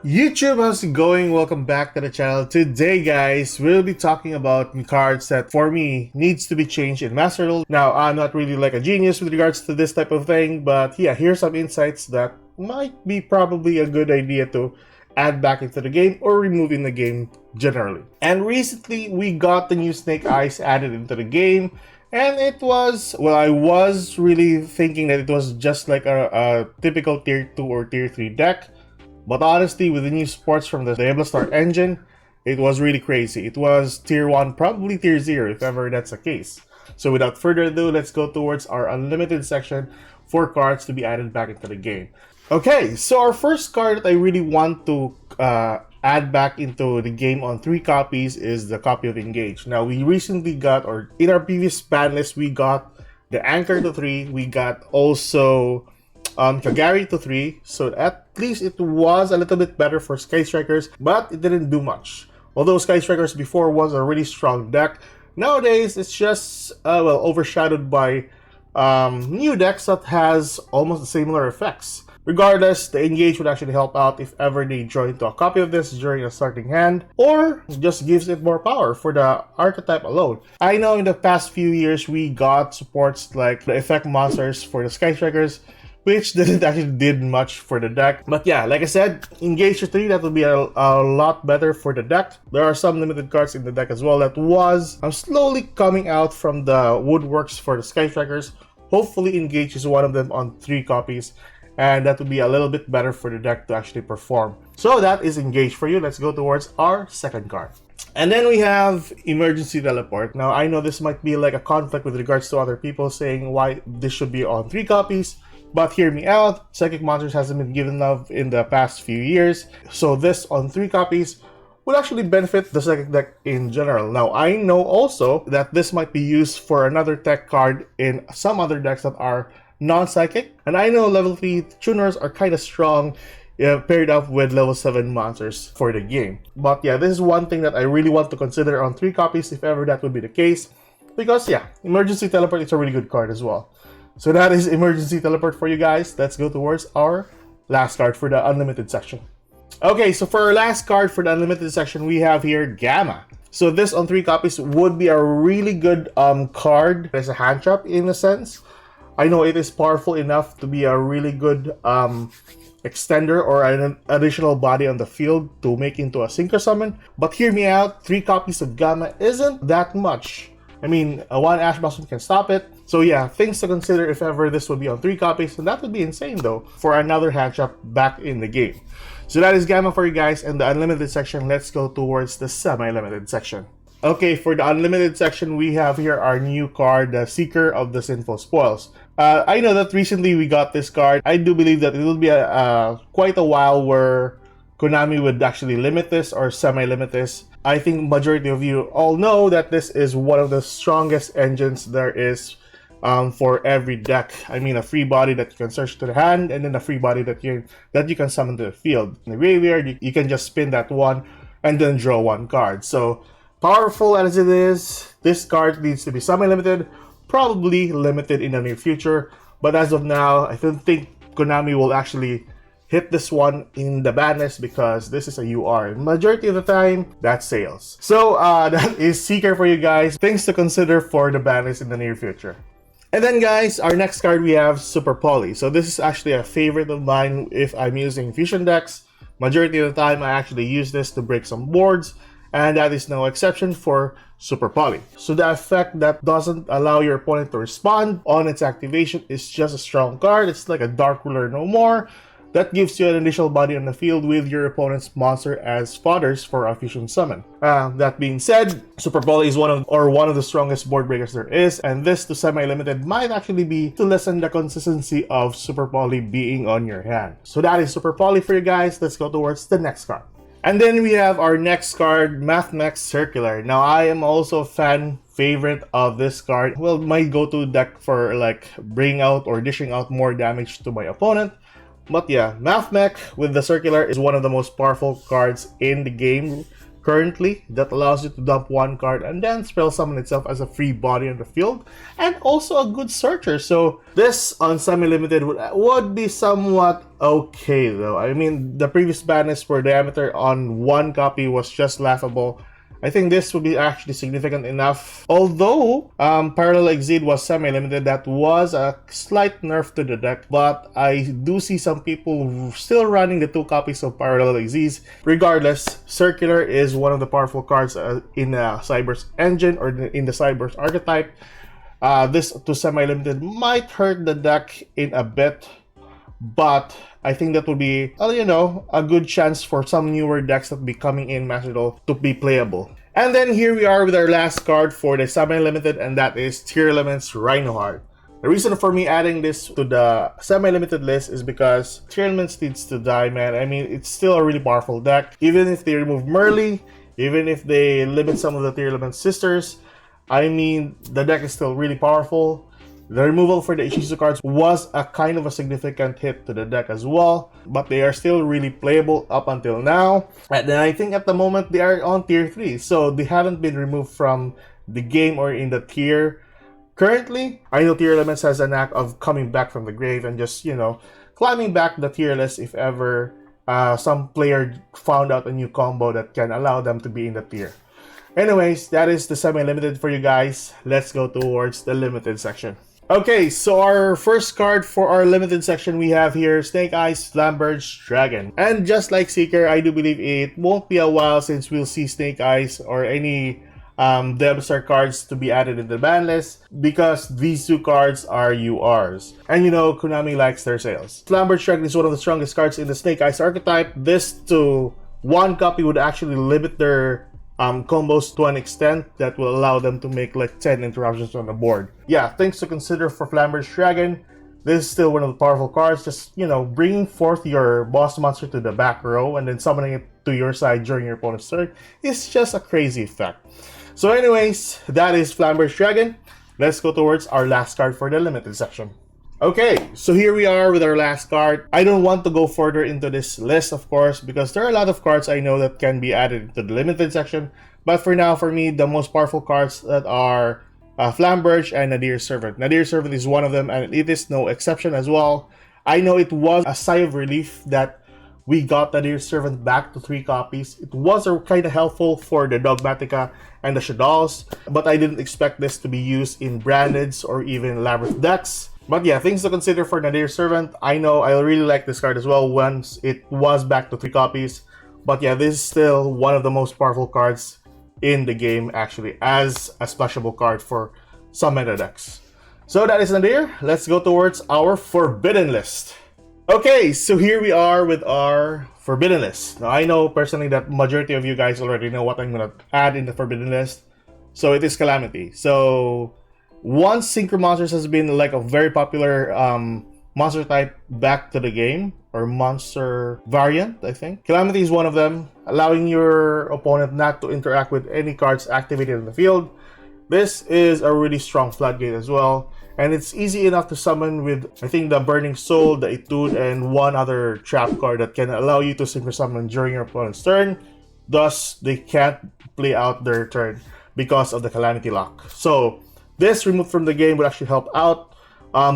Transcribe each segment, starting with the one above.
YouTube, how's it going? Welcome back to the channel. Today, guys, we'll be talking about cards that, for me, needs to be changed in Master Duel. Now, I'm not really like a genius with regards to this type of thing, but yeah, here's some insights that might be probably a good idea to add back into the game or remove in the game generally. And recently, we got the new Snake Eyes added into the game. And it was, well, I was really thinking that it was just like a typical Tier 2 or Tier 3 deck. But honestly, with the new supports from the Diablo Star engine, it was really crazy. It was Tier 1, probably Tier 0, if ever that's the case. So without further ado, let's go towards our unlimited section for cards to be added back into the game. Okay, so our first card that I really want to add back into the game on 3 copies is the copy of Engage. Now, we recently got, or in our previous ban list, we got the Anchor to 3. We got also Kagari to 3, so at least it was a little bit better for Sky Strikers, but it didn't do much. Although Sky Strikers before was a really strong deck, nowadays it's just well, overshadowed by new decks that has almost similar effects. Regardless, the Engage would actually help out if ever they draw into a copy of this during a starting hand, or just gives it more power for the archetype alone. I know in the past few years we got supports like the effect monsters for the Sky Strikers, which didn't actually did much for the deck. But yeah, like I said, Engage to 3, that would be a lot better for the deck. There are some limited cards in the deck as well that was slowly coming out from the woodworks for the Sky Strikers. Hopefully Engage is one of them on 3 copies, and that would be a little bit better for the deck to actually perform. So that is Engage for you. Let's go towards our second card. And then we have Emergency Teleport. Now, I know this might be like a conflict with regards to other people saying why this should be on 3 copies. But hear me out, Psychic Monsters hasn't been given love in the past few years, so this on 3 copies would actually benefit the Psychic deck in general. Now, I know also that this might be used for another tech card in some other decks that are non-Psychic, and I know level 3 tuners are kind of strong paired up with level 7 monsters for the game. But yeah, this is one thing that I really want to consider on 3 copies if ever that would be the case, because yeah, Emergency Teleport is a really good card as well. So that is Emergency Teleport for you guys. Let's go towards our last card for the Unlimited section. Okay, so for our last card for the Unlimited section, we have here Gamma. So this on 3 copies would be a really good card as a hand trap in a sense. I know it is powerful enough to be a really good extender or an additional body on the field to make into a Synchro Summon. But hear me out, 3 copies of Gamma isn't that much. I mean, one Ash Blossom can stop it. So yeah, things to consider if ever this would be on 3 copies. And that would be insane though, for another hand trap back in the game. So that is Gamma for you guys. And the Unlimited section, let's go towards the Semi-Limited section. Okay, for the Unlimited section, we have here our new card, the Seeker of the Sinful Spoils. I know that recently we got this card. I do believe that it will be quite a while where Konami would actually limit this or semi-limit this. I think majority of you all know that this is one of the strongest engines there is for every deck. I mean, a free body that you can search to the hand, and then a free body that you can summon to the field. In the graveyard, you can just spin that one and then draw 1 card. So powerful as it is, this card needs to be semi-limited, probably limited in the near future. But as of now, I don't think Konami will actually hit this one in the ban list because this is a UR. Majority of the time, that's sales. So that is Seeker for you guys. Things to consider for the ban list in the near future. And then guys, our next card we have Super Poly. So this is actually a favorite of mine if I'm using fusion decks. Majority of the time, I actually use this to break some boards, and that is no exception for Super Poly. So the effect that doesn't allow your opponent to respond on its activation is just a strong card. It's like a Dark Ruler no more. That gives you an initial body on the field with your opponent's monster as fodders for a fusion summon. That being said, Super Poly is one of the strongest board breakers there is, and this to semi-limited might actually be to lessen the consistency of Super Poly being on your hand. So that is Super Poly for you guys. Let's go towards the next card. And then we have our next card, Mathmech Circular. Now, I am also a favorite of this card. Well, my go-to deck for like bringing out or dishing out more damage to my opponent. But yeah, Mathmech with the Circular is one of the most powerful cards in the game currently that allows you to dump one card and then spell summon itself as a free body on the field, and also a good searcher. So this on semi-limited would be somewhat okay though. I mean, the previous Banlist for Diameter on one copy was just laughable. I think this would be actually significant enough. Although Parallel Exceed was semi-limited, that was a slight nerf to the deck, but I do see some people still running the 2 copies of Parallel Exceeds. Regardless, Circular is one of the powerful cards in the Cyber's engine or in the Cyber's archetype. This to semi-limited might hurt the deck in a bit, but I think that would be, you know, a good chance for some newer decks that be coming in Master Duel to be playable. And then here we are with our last card for the semi-limited, and that is Tearlament's Rhinoheart. The reason for me adding this to the semi-limited list is because Tearlaments needs to die, man. I mean, it's still a really powerful deck. Even if they remove Merly, even if they limit some of the Tearlament sisters, I mean, the deck is still really powerful. The removal for the Ishizu cards was a kind of a significant hit to the deck as well, but they are still really playable up until now. And then I think at the moment they are on tier 3, so they haven't been removed from the game or in the tier. Currently, I know Tearlaments has a knack of coming back from the grave and just, you know, climbing back the tier list if ever some player found out a new combo that can allow them to be in the tier. Anyways, that is the semi-limited for you guys. Let's go towards the limited section. Okay, so our first card for our limited section, we have here Snake Eyes Flamberge Dragon. And just like Seeker, I do believe it won't be a while since we'll see Snake Eyes or any Devastator cards to be added in the ban list, because these 2 cards are URs. And you know, Konami likes their sales. Flamberge Dragon is one of the strongest cards in the Snake Eyes archetype. This to 1 copy would actually limit their combos to an extent that will allow them to make like 10 interruptions on the board. Yeah, things to consider for Flamberge Dragon. This is still one of the powerful cards. Just, you know, bringing forth your boss monster to the back row and then summoning it to your side during your opponent's turn is just a crazy effect. So anyways, that is Flamberge Dragon. Let's go towards our last card for the limited section. Okay, so here we are with our last card. I don't want to go further into this list, of course, because there are a lot of cards I know that can be added to the limited section. But for now, for me, the most powerful cards that are Flamberge and Nadir's Servant. Nadir's Servant is one of them, and it is no exception as well. I know it was a sigh of relief that we got Nadir's Servant back to 3 copies. It was kind of helpful for the Dogmatica and the Shaddolls, but I didn't expect this to be used in Brandeds or even Labyrinth decks. But yeah, things to consider for Nadir's Servant. I know I really like this card as well once it was back to 3 copies. But yeah, this is still one of the most powerful cards in the game, actually, as a splashable card for some meta decks. So that is Nadir. Let's go towards our Forbidden list. Okay, so here we are with our Forbidden list. Now, I know personally that majority of you guys already know what I'm going to add in the Forbidden list. So it is Calamity. So once Synchro Monsters has been like a very popular monster type back to the game, or monster variant, I think, Calamity is one of them, allowing your opponent not to interact with any cards activated in the field. This is a really strong floodgate as well, and it's easy enough to summon with, I think, the Burning Soul, the Etude, and one other trap card that can allow you to synchro summon during your opponent's turn. Thus, they can't play out their turn because of the Calamity lock. So this removed from the game would actually help out.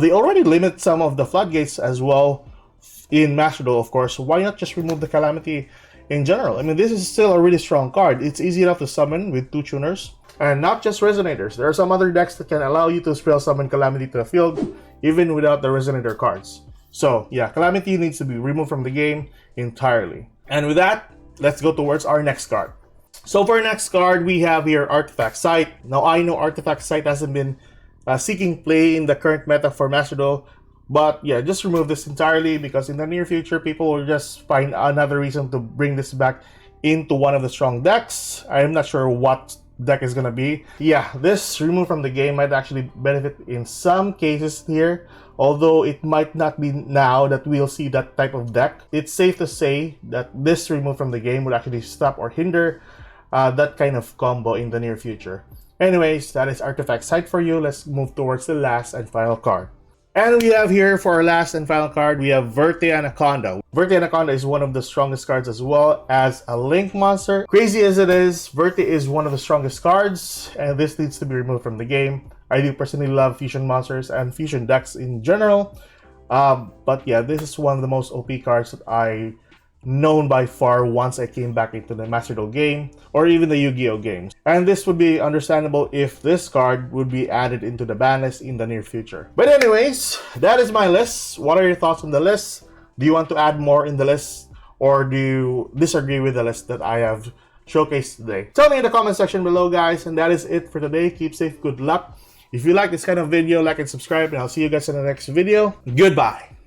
They already limit some of the floodgates as well in Master Duel, of course. Why not just remove the Calamity in general? I mean, this is still a really strong card. It's easy enough to summon with 2 tuners. And not just Resonators. There are some other decks that can allow you to spell summon Calamity to the field, even without the Resonator cards. So yeah, Calamity needs to be removed from the game entirely. And with that, let's go towards our next card. So for our next card, we have here Artifact Sight. Now, I know Artifact Sight hasn't been seeking play in the current meta for Master Duel, but yeah, just remove this entirely, because in the near future, people will just find another reason to bring this back into one of the strong decks. I'm not sure what deck is gonna be. Yeah, this remove from the game might actually benefit in some cases here, although it might not be now that we'll see that type of deck. It's safe to say that this remove from the game will actually stop or hinder that kind of combo in the near future. Anyways, that is Artifact Sight for you. Let's move towards the last and final card. And we have here for our last and final card, we have Verte Anaconda. Verte Anaconda is one of the strongest cards as well as a Link monster. Crazy as it is, Verte is one of the strongest cards, and this needs to be removed from the game. I do personally love fusion monsters and fusion decks in general. But yeah, this is one of the most OP cards that I known by far once I came back into the Master Duel game or even the Yu-Gi-Oh games. And this would be understandable if this card would be added into the ban list in the near future. But anyways, that is my list. What are your thoughts on the list? Do you want to add more in the list, or do you disagree with the list that I have showcased today? Tell me in the comment section below, guys. And that is it for today. Keep safe, good luck. If you like this kind of video, like and subscribe, and I'll see you guys in the next video. Goodbye.